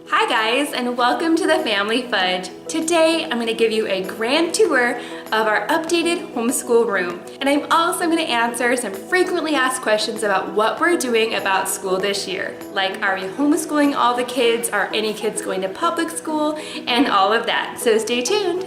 Hi guys, and welcome to the Family Fudge. Today I'm going to give you a grand tour of our updated homeschool room. And I'm also going to answer some frequently asked questions about what we're doing about school this year. Like, are we homeschooling all the kids? Are any kids going to public school? And all of that. So stay tuned.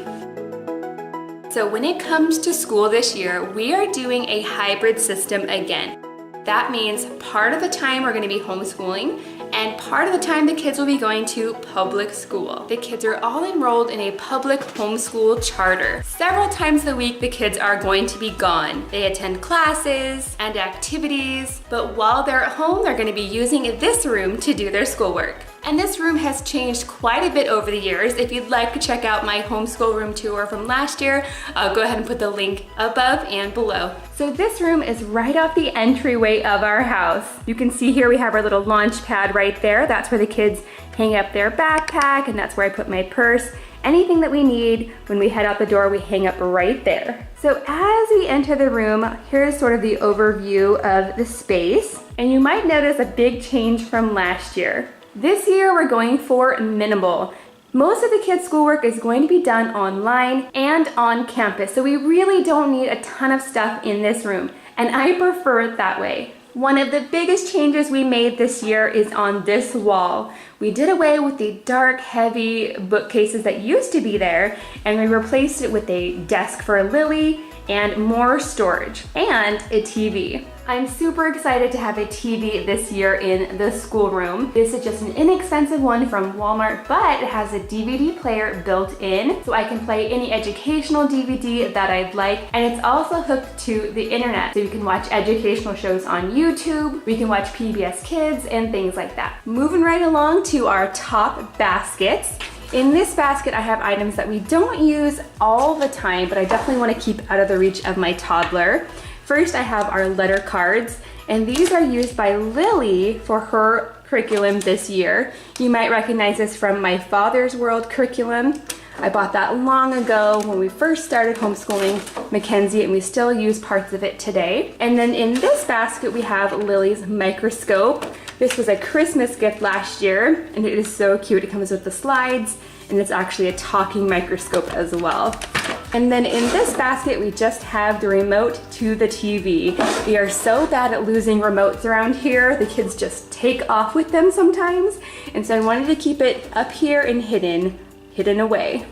So when it comes to school this year, we are doing a hybrid system again. That means part of the time we're going to be homeschooling, and part of the time the kids will be going to public school. The kids are all enrolled in a public homeschool charter. Several times a week the kids are going to be gone. They attend classes and activities, but while they're at home they're going to be using this room to do their schoolwork. And this room has changed quite a bit over the years. If you'd like to check out my homeschool room tour from last year, I'll go ahead and put the link above and below. So this room is right off the entryway of our house. You can see here we have our little launch pad right there. That's where the kids hang up their backpack, and that's where I put my purse. Anything that we need when we head out the door, we hang up right there. So as we enter the room, here's sort of the overview of the space. And you might notice a big change from last year. This year we're going for minimal. Most of the kids' schoolwork is going to be done online and on campus, so we really don't need a ton of stuff in this room, and I prefer it that way. One of the biggest changes we made this year is on this wall. We did away with the dark, heavy bookcases that used to be there, and we replaced it with a desk for Lily and more storage and a TV. I'm super excited to have a TV this year in the schoolroom. This is just an inexpensive one from Walmart, but it has a DVD player built in, so I can play any educational DVD that I'd like, and it's also hooked to the internet, so you can watch educational shows on YouTube, we can watch PBS Kids, and things like that. Moving right along to our top baskets. In this basket, I have items that we don't use all the time, but I definitely want to keep out of the reach of my toddler. First, I have our letter cards, and these are used by Lily for her curriculum this year. You might recognize this from my Father's World curriculum. I bought that long ago when we first started homeschooling Mackenzie, and we still use parts of it today. And then in this basket, we have Lily's microscope. This was a Christmas gift last year, and it is so cute. It comes with the slides, and it's actually a talking microscope as well. And then in this basket, we just have the remote to the TV. We are so bad at losing remotes around here. The kids just take off with them sometimes. And so I wanted to keep it up here and hidden away.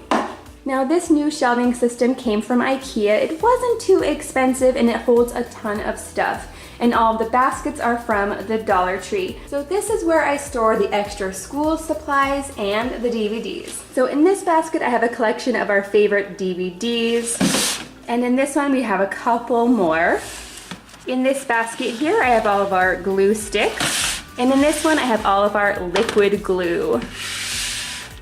Now this new shelving system came from IKEA. It wasn't too expensive and it holds a ton of stuff. And all of the baskets are from the Dollar Tree. So this is where I store the extra school supplies and the DVDs. So in this basket I have a collection of our favorite DVDs. And in this one we have a couple more. In this basket here I have all of our glue sticks. And in this one I have all of our liquid glue.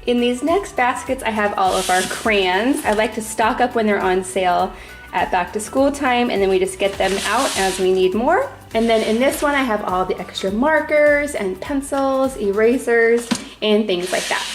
In these next baskets I have all of our crayons. I like to stock up when they're on sale at back to school time, and then we just get them out as we need more. And then in this one I have all the extra markers and pencils, erasers, and things like that.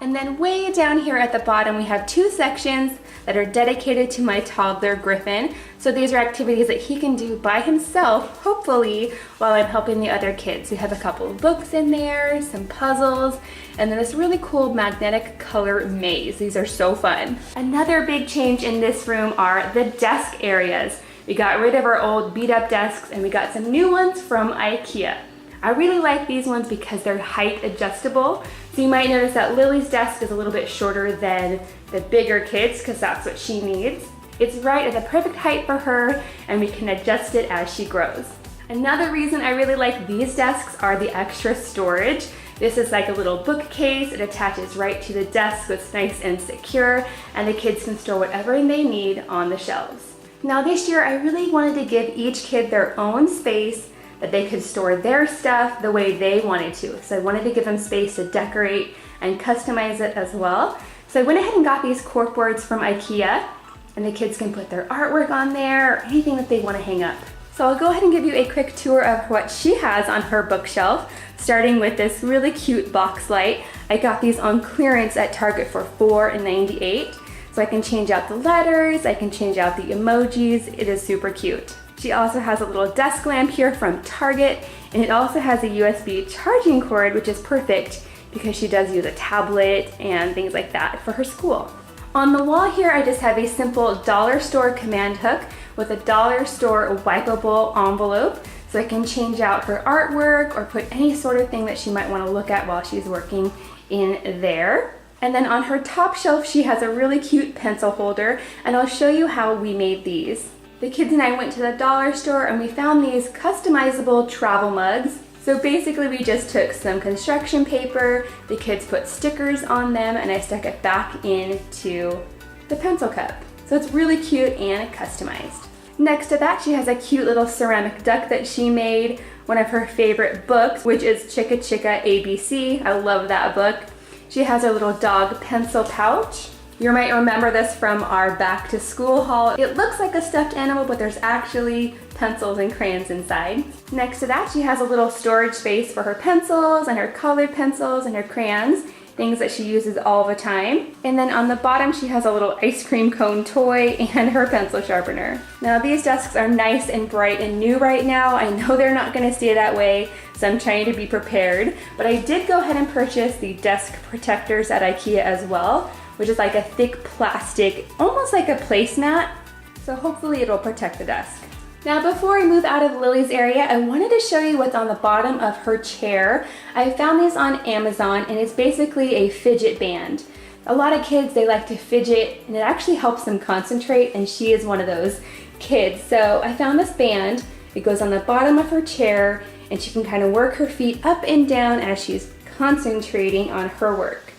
And then way down here at the bottom we have two sections that are dedicated to my toddler Griffin. So these are activities that he can do by himself, hopefully, while I'm helping the other kids. We have a couple of books in there, some puzzles, and then this really cool magnetic color maze. These are so fun. Another big change in this room are the desk areas. We got rid of our old beat up desks and we got some new ones from IKEA. I really like these ones because they're height adjustable. So you might notice that Lily's desk is a little bit shorter than the bigger kids because that's what she needs. It's right at the perfect height for her, and we can adjust it as she grows. Another reason I really like these desks are the extra storage. This is like a little bookcase. It attaches right to the desk, so it's nice and secure, and the kids can store whatever they need on the shelves. Now this year I really wanted to give each kid their own space that they could store their stuff the way they wanted to. So I wanted to give them space to decorate and customize it as well. So I went ahead and got these corkboards from IKEA, and the kids can put their artwork on there or anything that they want to hang up. So I'll go ahead and give you a quick tour of what she has on her bookshelf, starting with this really cute box light. I got these on clearance at Target for $4.98. So I can change out the letters, I can change out the emojis. It is super cute. She also has a little desk lamp here from Target, and it also has a USB charging cord, which is perfect because she does use a tablet and things like that for her school. On the wall here, I just have a simple dollar store command hook with a dollar store wipeable envelope, so I can change out her artwork or put any sort of thing that she might want to look at while she's working in there. And then on her top shelf, she has a really cute pencil holder, and I'll show you how we made these. The kids and I went to the dollar store and we found these customizable travel mugs. So basically we just took some construction paper, the kids put stickers on them, and I stuck it back into the pencil cup. So it's really cute and customized. Next to that, she has a cute little ceramic duck that she made, one of her favorite books, which is Chicka Chicka ABC. I love that book. She has her little dog pencil pouch. You might remember this from our back to school haul. It looks like a stuffed animal, but there's actually pencils and crayons inside. Next to that, she has a little storage space for her pencils and her colored pencils and her crayons, things that she uses all the time. And then on the bottom, she has a little ice cream cone toy and her pencil sharpener. Now these desks are nice and bright and new right now. I know they're not gonna stay that way, so I'm trying to be prepared. But I did go ahead and purchase the desk protectors at IKEA as well, which is like a thick plastic, almost like a placemat. So hopefully it'll protect the desk. Now before I move out of Lily's area, I wanted to show you what's on the bottom of her chair. I found these on Amazon, and it's basically a fidget band. A lot of kids, they like to fidget, and it actually helps them concentrate, and she is one of those kids. So I found this band. It goes on the bottom of her chair, and she can kind of work her feet up and down as she's concentrating on her work.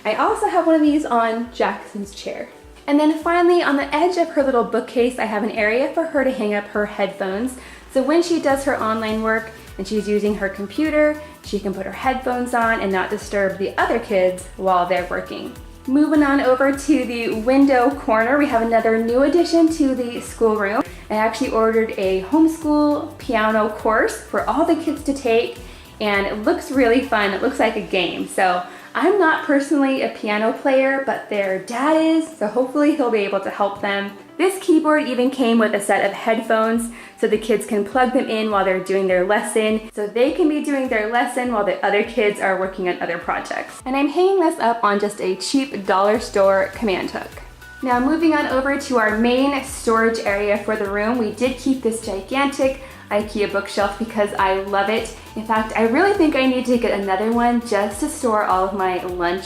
I also have one of these on Jackson's chair. And then finally, on the edge of her little bookcase, I have an area for her to hang up her headphones. So when she does her online work and she's using her computer, she can put her headphones on and not disturb the other kids while they're working. Moving on over to the window corner, we have another new addition to the schoolroom. I actually ordered a homeschool piano course for all the kids to take, and it looks really fun. It looks like a game. So I'm not personally a piano player, but their dad is, so hopefully he'll be able to help them. This keyboard even came with a set of headphones, so the kids can plug them in while they're doing their lesson, so they can be doing their lesson while the other kids are working on other projects. And I'm hanging this up on just a cheap dollar store command hook. Now moving on over to our main storage area for the room, we did keep this gigantic IKEA bookshelf because I love it. In fact, I really think I need to get another one just to store all of my lunch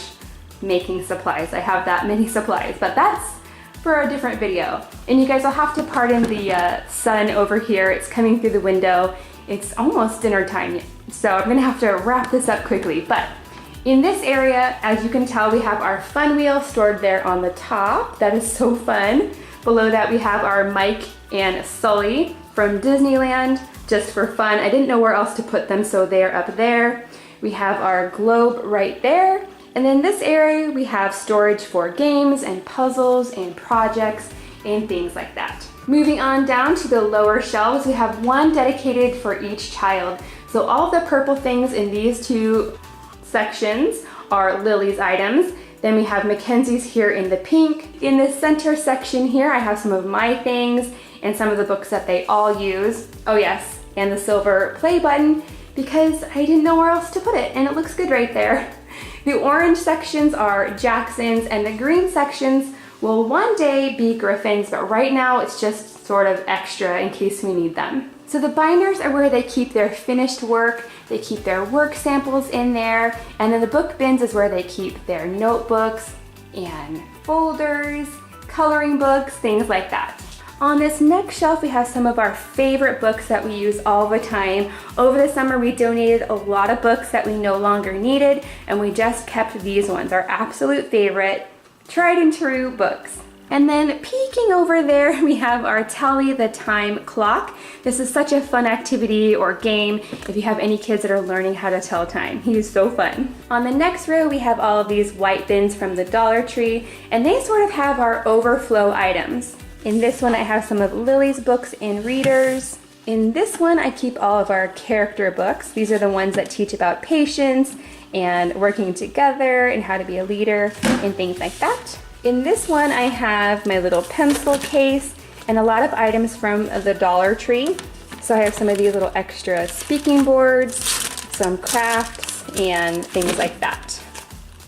making supplies. I have that many supplies, but that's for a different video. And you guys will have to pardon the sun over here. It's coming through the window. It's almost dinner time, so I'm gonna have to wrap this up quickly. But in this area, as you can tell, we have our fun wheel stored there on the top. That is so fun. Below that, we have our Mike and Sully from Disneyland, just for fun. I didn't know where else to put them, so they're up there. We have our globe right there. And then this area, we have storage for games and puzzles and projects and things like that. Moving on down to the lower shelves, we have one dedicated for each child. So all the purple things in these two sections are Lily's items. Then we have Mackenzie's here in the pink. In the center section here, I have some of my things and some of the books that they all use. Oh yes, and the silver play button, because I didn't know where else to put it, and it looks good right there. The orange sections are Jackson's, and the green sections will one day be Griffin's, but right now it's just sort of extra in case we need them. So the binders are where they keep their finished work, they keep their work samples in there, and then the book bins is where they keep their notebooks and folders, coloring books, things like that. On this next shelf, we have some of our favorite books that we use all the time. Over the summer, we donated a lot of books that we no longer needed, and we just kept these ones, our absolute favorite, tried and true books. And then peeking over there, we have our Tally the Time clock. This is such a fun activity or game if you have any kids that are learning how to tell time. He is so fun. On the next row, we have all of these white bins from the Dollar Tree, and they sort of have our overflow items. In this one, I have some of Lily's books and readers. In this one, I keep all of our character books. These are the ones that teach about patience and working together and how to be a leader and things like that. In this one, I have my little pencil case and a lot of items from the Dollar Tree. So I have some of these little extra speaking boards, some crafts, and things like that.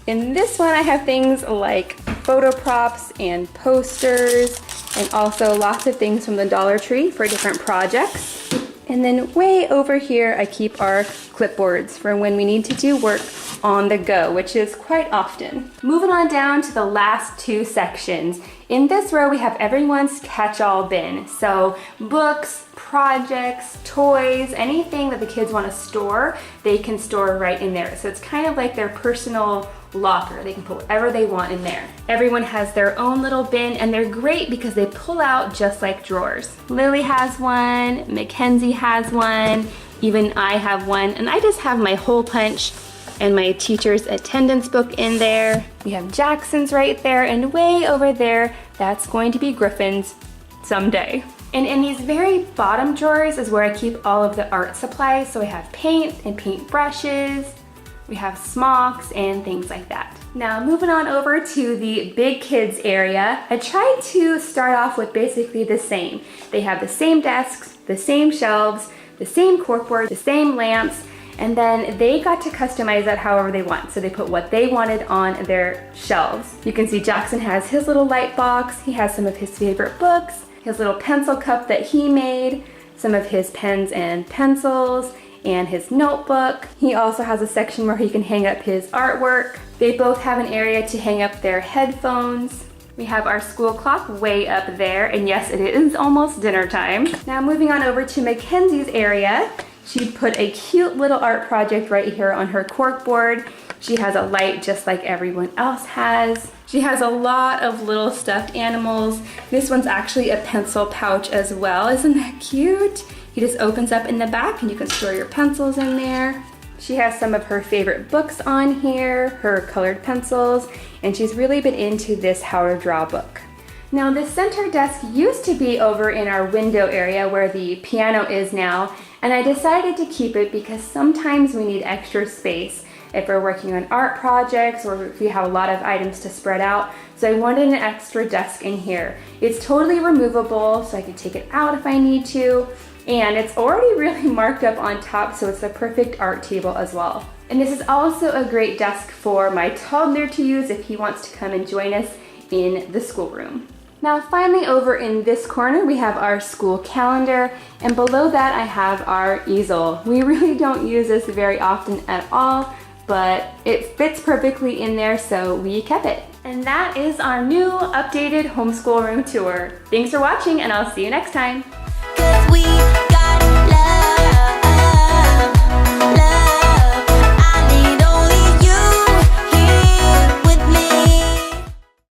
In this one, I have things like photo props and posters, and also lots of things from the Dollar Tree for different projects. And then way over here, I keep our clipboards for when we need to do work on the go, which is quite often. Moving on down to the last two sections. In this row, we have everyone's catch-all bin. So books, projects, toys, anything that the kids want to store, they can store right in there. So it's kind of like their personal locker. They can put whatever they want in there. Everyone has their own little bin, and they're great because they pull out just like drawers. Lily has one, Mackenzie has one, even I have one, and I just have my hole punch and my teacher's attendance book in there. We have Jackson's right there, and way over there, that's going to be Griffin's someday. And in these very bottom drawers is where I keep all of the art supplies. So I have paint and paint brushes, we have smocks and things like that. Now moving on over to the big kids area, I tried to start off with basically the same. They have the same desks, the same shelves, the same corkboard, the same lamps, and then they got to customize that however they want. So they put what they wanted on their shelves. You can see Jackson has his little light box, he has some of his favorite books, his little pencil cup that he made, some of his pens and pencils, and his notebook. He also has a section where he can hang up his artwork. They both have an area to hang up their headphones. We have our school clock way up there, and yes, it is almost dinner time. Now moving on over to Mackenzie's area, she put a cute little art project right here on her corkboard. She has a light just like everyone else has. She has a lot of little stuffed animals. This one's actually a pencil pouch as well. Isn't that cute? He just opens up in the back and you can store your pencils in there. She has some of her favorite books on here, her colored pencils, and she's really been into this How to Draw book. Now this center desk used to be over in our window area where the piano is now, and I decided to keep it because sometimes we need extra space if we're working on art projects or if we have a lot of items to spread out. So I wanted an extra desk in here. It's totally removable, so I can take it out if I need to. And it's already really marked up on top, so it's the perfect art table as well. And this is also a great desk for my toddler to use if he wants to come and join us in the schoolroom. Now finally over in this corner we have our school calendar, and below that I have our easel. We really don't use this very often at all, but it fits perfectly in there, so we kept it. And that is our new updated homeschool room tour. Thanks for watching, and I'll see you next time. 'Cause we